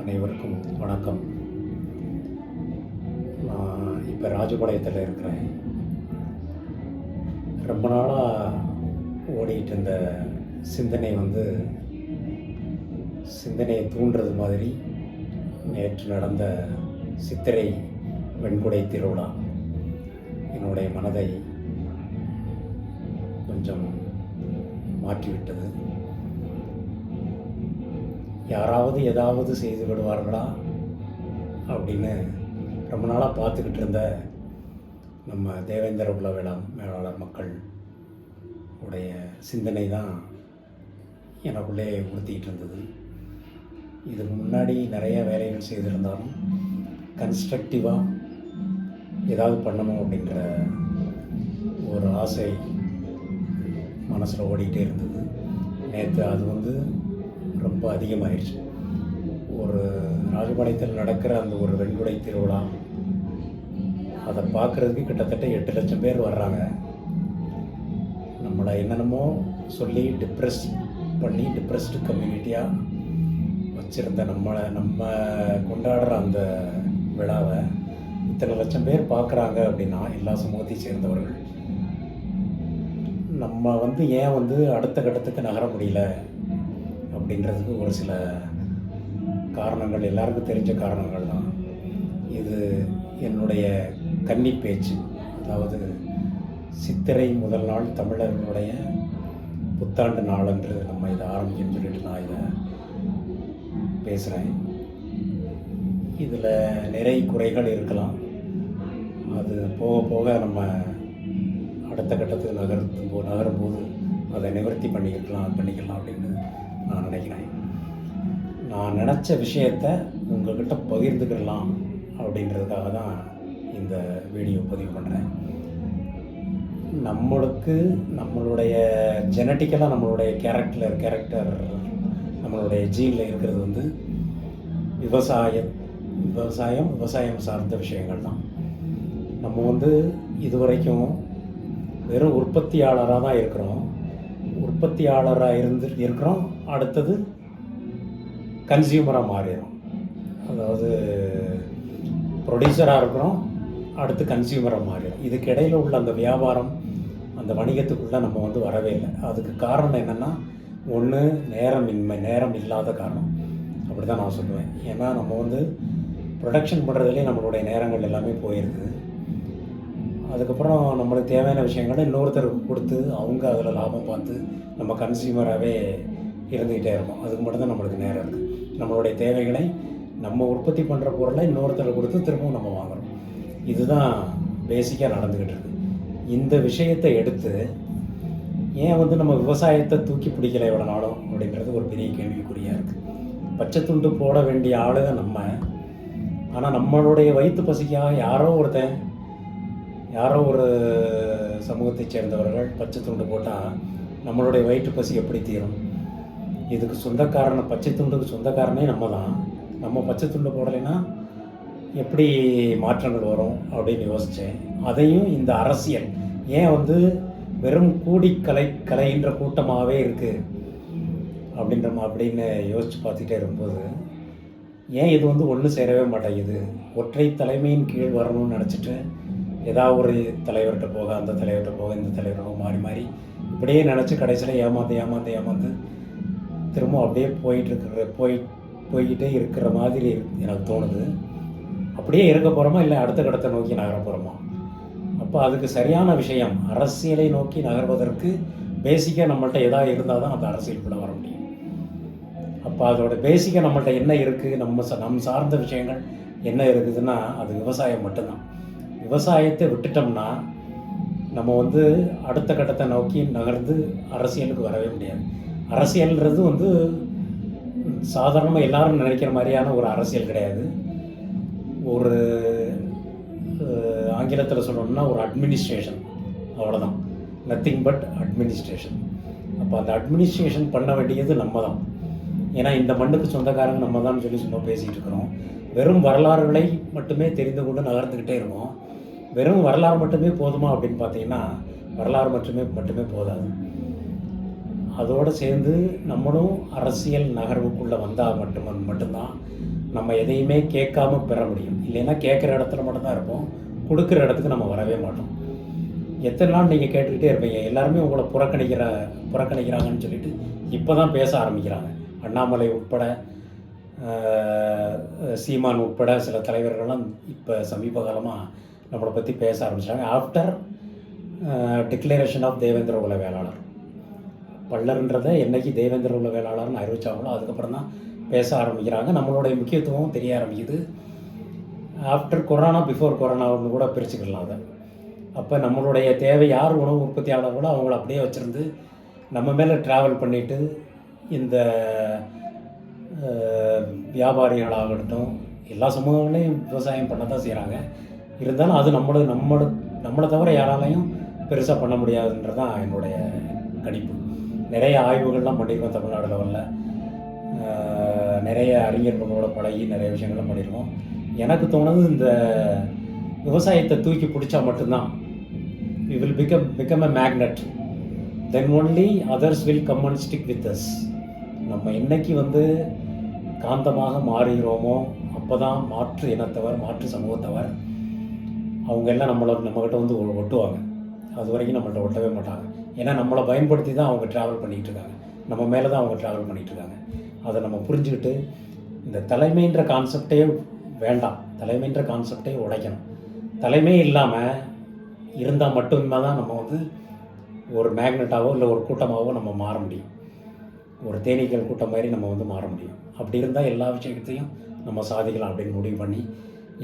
அனைவருக்கும் வணக்கம். நான் இப்போ ராஜபாளையத்தில் இருக்கிறேன். ரொம்ப நாளாக ஓடிட்டு இருந்த சிந்தனையை தூண்டுறது மாதிரி நேற்று நடந்த சித்திரை வெண்குடை திருவிழா என்னுடைய மனதை கொஞ்சம் மாற்றிவிட்டது. யாராவது ஏதாவது செய்து விடுவார்களா அப்படின்னு ரொம்ப நாளாக பார்த்துக்கிட்டு இருந்த நம்ம தேவேந்திர குல மேலாளர் மக்கள் உடைய சிந்தனை தான் எனக்குள்ளே உறுத்திக்கிட்டு இருந்தது. இதுக்கு முன்னாடி நிறைய வேலைகள் செய்திருந்தாலும் கன்ஸ்ட்ரக்டிவாக ஏதாவது பண்ணணும் அப்படின்ற ஒரு ஆசை மனசில் ஓடிக்கிட்டே இருந்தது. நேற்று அது ரொம்ப அதிகமாகிடுச்சு. ஒரு ராஜபாளையத்தில் நடக்கிற அந்த ஒரு வெண்குடை திருவிழா, அதை பார்க்குறதுக்கு கிட்டத்தட்ட 8 லட்சம் பேர் வர்றாங்க. நம்மளை என்னென்னமோ சொல்லி டிப்ரெஸ்டு கம்யூனிட்டியாக வச்சுருந்த நம்ம கொண்டாடுற அந்த விழாவை இத்தனை லட்சம் பேர் பார்க்குறாங்க அப்படின்னா எல்லா சமூகத்தையும் சேர்ந்தவர்கள் நம்ம ஏன் அடுத்த கட்டத்துக்கு நகர முடியல அப்படின்றதுக்கு ஒரு சில காரணங்கள், எல்லாருக்கும் தெரிஞ்ச காரணங்கள் தான். இது என்னுடைய கன்னி பேச்சு. அதாவது சித்திரை முதல் நாள் தமிழர்களுடைய புத்தாண்டு நாள் என்று நம்ம இதை ஆரம்பிக்கணும்னு சொல்லிட்டு நான் இதை பேசுகிறேன். இதில் நிறைய குறைகள் இருக்கலாம். அது போக போக நம்ம அடுத்த கட்டத்துக்கு நகரும்போது அதை நிவர்த்தி பண்ணிக்கலாம் அப்படின்னு நான் நினைக்கிறேன். நான் நினச்ச விஷயத்தை உங்கள்கிட்ட பகிர்ந்துக்கலாம் அப்படின்றதுக்காக தான் இந்த வீடியோ பதிவு பண்ணுறேன். நம்மளுடைய ஜெனட்டிக்கலாக நம்மளுடைய கேரக்டர் நம்மளுடைய ஜீனில் இருக்கிறது விவசாயம் சார்ந்த விஷயங்கள் தான். நம்ம இதுவரைக்கும் வெறும் உற்பத்தியாளராக தான் இருக்கிறோம். இருக்கிறோம். அடுத்தது கன்சியூமராக மாறிடும். அதாவது ப்ரொடியூசராக இருக்கிறோம், அடுத்து கன்சியூமராக மாறிடும். இதுக்கு இடையில் உள்ள அந்த வியாபாரம், அந்த வணிகத்துக்குள்ளே நம்ம வரவே இல்லை. அதுக்கு காரணம் என்னென்னா, ஒன்று நேரம் இல்லாத காரணம் அப்படி தான் நான் சொல்லுவேன். ஏன்னா நம்ம ப்ரொடக்ஷன் பண்ணுறதுலேயே நம்மளுடைய நேரங்கள் எல்லாமே போயிருக்குது. அதுக்கப்புறம் நம்மளுக்கு தேவையான விஷயங்களை இன்னொருத்தருக்கு கொடுத்து அவங்க அதில் லாபம் பார்த்து நம்ம கன்சியூமராகவே இருந்துக்கிட்டே இருக்கோம். அதுக்கு மட்டும்தான் நம்மளுக்கு நேரம் இருக்குது. நம்மளுடைய தேவைகளை நம்ம உற்பத்தி பண்ணுற பொருளை இன்னொருத்தருக்கு கொடுத்து திரும்பவும் நம்ம வாங்குகிறோம். இதுதான் பேசிக்காக நடந்துக்கிட்டு இருக்குது. இந்த விஷயத்தை எடுத்து ஏன் நம்ம விவசாயத்தை தூக்கி பிடிக்கலை இவ்வளோ நாளும் அப்படின்றது ஒரு பெரிய கேள்விக்குறியாக இருக்குது. பச்சை துண்டு போட வேண்டிய ஆளுங்க நம்ம. ஆனால் நம்மளுடைய வயிற்று பசிக்காக யாரோ ஒரு சமூகத்தை சேர்ந்தவர்கள் பச்சை துண்டு போட்டால் நம்மளுடைய வயிற்று பசி எப்படி தீரும்? இதுக்கு பச்சை துண்டுக்கு சொந்தக்காரனே நம்ம தான். நம்ம பச்சை துண்டு போடலைன்னா எப்படி மாற்றங்கள் வரும் அப்படின்னு யோசித்தேன். அதையும் இந்த அரசியல் ஏன் வெறும் கலைன்ற கூட்டமாகவே இருக்குது அப்படின்னு யோசித்து பார்த்துட்டே இருக்கும்போது, ஏன் இது ஒன்று சேரவே மாட்டேங்குது? ஒற்றை தலைமையின் கீழ் வரணும்னு நினச்சிட்டு ஏதாவது ஒரு தலைவர்கிட்ட போக, அந்த தலைவர்கிட்ட போக, இந்த தலைவர்கிட்ட மாறி இப்படியே நினச்சி கடைசியில் ஏமாந்து திரும்ப அப்படியே போய்கிட்டே இருக்கிற மாதிரி எனக்கு தோணுது. அப்படியே இருக்க போகிறோமா, இல்லை அடுத்த கட்டத்தை நோக்கி நகர போகிறோமா? அப்போ அதுக்கு சரியான விஷயம், அரசியலை நோக்கி நகர்வதற்கு பேசிக்காக நம்மள்ட்ட எதாவது இருந்தால் தான் அந்த அரசியலுக்குள்ளே வர முடியும். அப்போ அதோட பேசிக்காக நம்மள்ட்ட என்ன இருக்குது, நம் சார்ந்த விஷயங்கள் என்ன இருக்குதுன்னா அது விவசாயம் மட்டும்தான். விவசாயத்தை விட்டுட்டோம்னா நம்ம அடுத்த கட்டத்தை நோக்கி நகர்ந்து அரசியலுக்கு வரவே முடியாது. அரசியல்ன்றது சாதாரணமாக எல்லாரும் நினைக்கிற மாதிரியான ஒரு அரசியல் கிடையாது. ஒரு ஆங்கிலத்தில் சொல்லணும்னா ஒரு அட்மினிஸ்ட்ரேஷன், அவ்வளோதான். Nothing but administration. அப்போ அந்த அட்மினிஸ்ட்ரேஷன் பண்ண வேண்டியது நம்ம தான். ஏன்னா இந்த மண்ணுக்கு சொந்தக்காரங்க நம்ம தான் சும்மா பேசிகிட்டு இருக்கிறோம். வெறும் வரலாறுகளை மட்டுமே தெரிந்து கொண்டு நகர்ந்துக்கிட்டே இருக்கோம். வெறும் வரலாறு மட்டுமே போதுமா அப்படின்னு பார்த்தீங்கன்னா வரலாறு மட்டுமே போதாது. அதோடு சேர்ந்து நம்மளும் அரசியல் நகர்வுக்குள்ளே வந்தால் மட்டும்தான் நம்ம எதையுமே கேட்காம பெற முடியும். இல்லைன்னா கேட்குற இடத்துல மட்டும்தான் இருப்போம், கொடுக்குற இடத்துக்கு நம்ம வரவே மாட்டோம். எத்தனை நாள் நீங்கள் கேட்டுக்கிட்டே இருப்பீங்க. எல்லாருமே உங்களை புறக்கணிக்கிறாங்கன்னு சொல்லிட்டு இப்போ தான் பேச ஆரம்பிக்கிறாங்க. அண்ணாமலை உட்பட, சீமான் உட்பட சில தலைவர்கள்லாம் இப்போ சமீப காலமாக நம்மளை பற்றி பேச ஆரம்பிச்சிட்டாங்க. ஆஃப்டர் டிக்ளரேஷன் ஆஃப் தேவேந்திர குல வேளாளர். பல்லர்ன்றதை என்றைக்கு தேவேந்திர குல வேளாளர்னு அறிவித்தாங்களோ அதுக்கப்புறம் தான் பேச ஆரம்பிக்கிறாங்க. நம்மளுடைய முக்கியத்துவம் தெரிய ஆரம்பிக்குது. ஆஃப்டர் கொரோனா, பிஃபோர் கொரோனான்னு கூட பிரிச்சுக்கலாம் அதை. அப்போ நம்மளுடைய தேவை யார் உணவு உற்பத்தியாளர்களோ அவங்கள அப்படியே வச்சுருந்து நம்ம மேலே ட்ராவல் பண்ணிவிட்டு இந்த வியாபாரிகளாகட்டும் எல்லா சமூகங்களையும் விவசாயம் பண்ண தான் செய்கிறாங்க. இருந்தாலும் அது நம்மளை தவிர யாராலையும் பெருசாக பண்ண முடியாதுன்றது தான் என்னுடைய கணிப்பு. நிறைய ஆய்வுகள்லாம் பண்ணியிருக்கோம் தமிழ்நாடு லெவலில். நிறைய அறிஞர்களோட பழகி நிறைய விஷயங்கள்லாம் பண்ணியிருக்கோம். எனக்கு தோணுது இந்த விவசாயத்தை தூக்கி பிடிச்சா மட்டும்தான் we will become a magnet, then only others will come and stick with us. நம்ம என்னைக்கு காந்தமாக மாறுகிறோமோ அப்போ தான் மாற்று இனத்தவர், மாற்று சமூகத்தவர் அவங்க எல்லாம் நம்மக்கிட்ட ஒட்டுவாங்க. அது வரைக்கும் நம்மள்ட்ட ஒட்டவே மாட்டாங்க. ஏன்னா நம்மளை பயன்படுத்தி தான் அவங்க ட்ராவல் பண்ணிகிட்டு இருக்காங்க, நம்ம மேலே தான் அவங்க ட்ராவல் பண்ணிகிட்டு இருக்காங்க. அதை நம்ம புரிஞ்சுக்கிட்டு இந்த தலைமைன்ற கான்செப்டே வேண்டாம், தலைமைன்ற கான்செப்டே உடைக்கணும். தலைமை இல்லாமல் இருந்தால் மட்டுமே தான் நம்ம ஒரு மேக்னெட்டாவோ இல்லை ஒரு கூட்டமாகவோ நம்ம மாற முடியும். ஒரு தேனீக்கள் கூட்டம் மாதிரி நம்ம மாற முடியும். அப்படி இருந்தால் எல்லா விஷயத்தையும் நம்ம சாதிக்கலாம் அப்படின்னு முடிவு பண்ணி,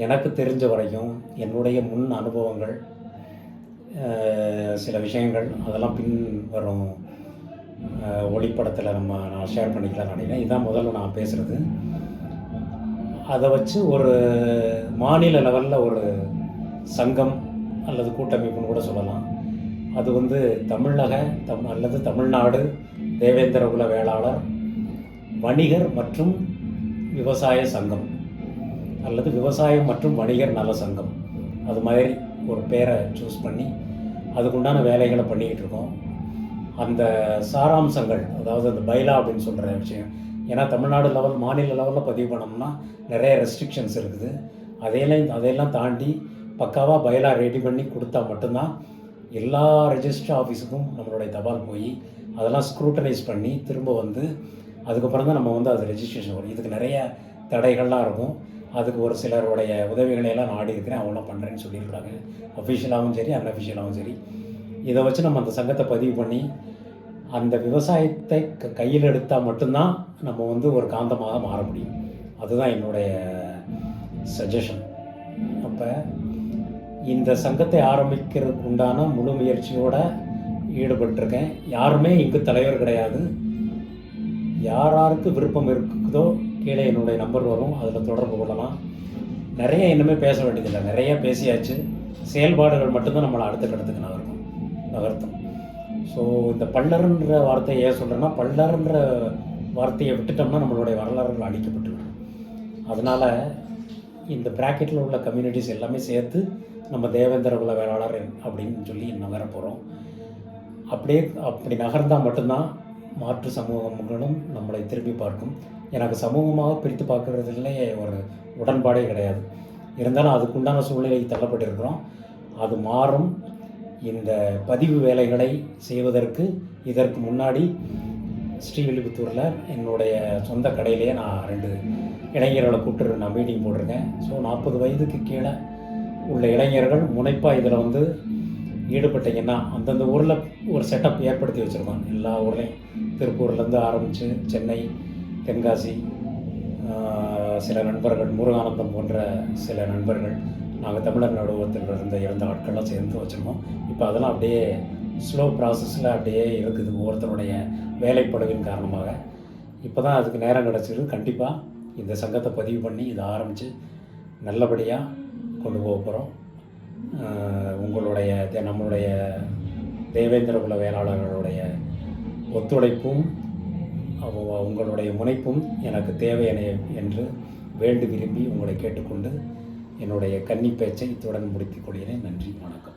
எனக்கு தெரிஞ்ச வரைக்கும் என்னுடைய முன் அனுபவங்கள், சில விஷயங்கள் அதெல்லாம் பின் வரும் ஒளிப்படத்தில் நான் ஷேர் பண்ணிக்கலாம் நினைக்கிறேன். இதுதான் முதல்ல நான் பேசுகிறது. அதை வச்சு ஒரு மாநில லெவலில் ஒரு சங்கம் அல்லது கூட்டமைப்புன்னு கூட சொல்லலாம். அது அல்லது தமிழ்நாடு தேவேந்திர குல வேளாளர் வணிகர் மற்றும் விவசாய சங்கம் அல்லது விவசாயம் மற்றும் வணிகர் நல சங்கம், அது மாதிரி ஒரு பேரை சூஸ் பண்ணி அதுக்குண்டான வேலைகளை பண்ணிக்கிட்டு இருக்கோம். அந்த சாராம்சங்கள், அதாவது அந்த பைலா அப்படின்னு சொல்கிற விஷயம், ஏன்னா தமிழ்நாடு லெவல் மாநில லெவலில் பதிவு பண்ணோம்னா நிறைய ரெஸ்ட்ரிக்ஷன்ஸ் இருக்குது. அதையெல்லாம் தாண்டி பக்காவாக பைலா ரெடி பண்ணி கொடுத்தா மட்டும்தான் எல்லா ரெஜிஸ்டர் ஆஃபீஸுக்கும் நம்மளுடைய தபால் போய் அதெல்லாம் ஸ்க்ரூட்டனைஸ் பண்ணி திரும்ப அதுக்கப்புறம் தான் நம்ம அது ரெஜிஸ்ட்ரேஷன் வரும். இதுக்கு நிறைய தடைகள்லாம் இருக்கும். அதுக்கு ஒரு சிலருடைய உதவிகளையெல்லாம் நாடி இருக்கிறேன், அவங்களாம் பண்ணுறேன்னு சொல்லியிருக்காங்க. அஃபிஷியலாகவும் சரி அன்அஃபிஷியலாகவும் சரி. இதை வச்சு நம்ம அந்த சங்கத்தை பதிவு பண்ணி அந்த விவசாயத்தை கையில் எடுத்தால் மட்டும்தான் நம்ம ஒரு காந்தமாக மாற முடியும். அதுதான் என்னுடைய சஜஷன். அப்போ இந்த சங்கத்தை ஆரம்பிக்கிறதுக்கு உண்டான முழு முயற்சியோடு ஈடுபட்டிருக்கேன். யாருமே இங்கு தலைவர் கிடையாது. யாருக்கு விருப்பம் இருக்குதோ கீழே என்னுடைய நம்பர் வரும், அதில் தொடர்பு கொள்ளலாம். நிறைய இன்னுமே பேச வேண்டியதில்லை, நிறைய பேசியாச்சு. செயல்பாடுகள் மட்டும்தான் நம்மளை அடுத்த கட்டத்துக்கு நகர்த்தும். ஸோ இந்த பல்லர்ன்ற வார்த்தையை ஏன் சொல்கிறேன்னா, பல்லர்ன்ற வார்த்தையை விட்டுட்டோம்னா நம்மளுடைய வரலாறுகள் அழிக்கப்பட்டுவிடும். அதனால் இந்த ப்ராக்கெட்டில் உள்ள கம்யூனிட்டிஸ் எல்லாமே சேர்த்து நம்ம தேவேந்திர குல வேளாளர் அப்படின்னு சொல்லி நகர போகிறோம். அப்படி நகர்ந்தால் மட்டும்தான் மாற்று சமூகங்களும் நம்மளை திரும்பி பார்க்கும். எனக்கு சமூகமாக பிரித்து பார்க்குறதுலே ஒரு உடன்பாடே கிடையாது. இருந்தாலும் அதுக்குண்டான சூழ்நிலைக்கு தள்ளப்பட்டிருக்கிறோம். அது மாறும். இந்த பதிவு வேலைகளை செய்வதற்கு இதற்கு முன்னாடி ஸ்ரீவில்லிபுத்தூரில் என்னுடைய சொந்த கடையிலேயே நான் 2 இளைஞர்களை கூப்பிட்டு நான் மீட்டிங் போட்டிருக்கேன். ஸோ 40 வயதுக்கு கீழே உள்ள இளைஞர்கள் முனைப்பாக இதில் ஈடுபட்டிங்கன்னா அந்தந்த ஊரில் ஒரு செட்டப் ஏற்படுத்தி வச்சுருக்கோம். எல்லா ஊர்லேயும் திருப்பூர்லேருந்து ஆரம்பித்து சென்னை, தென்காசி, சில நண்பர்கள், முருகானந்தம் போன்ற சில நண்பர்கள், நாங்கள் தமிழர் நடுவத்தில் இருந்த ஆட்கள்லாம் சேர்ந்து வச்சுருக்கோம். இப்போ அதெல்லாம் அப்படியே ஸ்லோ ப்ராசஸில் அப்படியே இருக்குது ஒவ்வொருத்தருடைய வேலைப்படவின் காரணமாக. இப்போ தான் அதுக்கு நேரம் கிடச்சிருக்கு. கண்டிப்பாக இந்த சங்கத்தை பதிவு பண்ணி இதை ஆரம்பித்து நல்லபடியாக கொண்டு போக போகிறோம். நம்மளுடைய தேவேந்திர குல வேளாளர்களுடைய ஒத்துழைப்பும் உங்களுடைய முனைப்பும் எனக்கு தேவை என்று வேண்டி விரும்பி உங்களை கேட்டுக்கொண்டு என்னுடைய கன்னி பேச்சை இத்துடன் முடித்துக் கொள்கிறேன். நன்றி, வணக்கம்.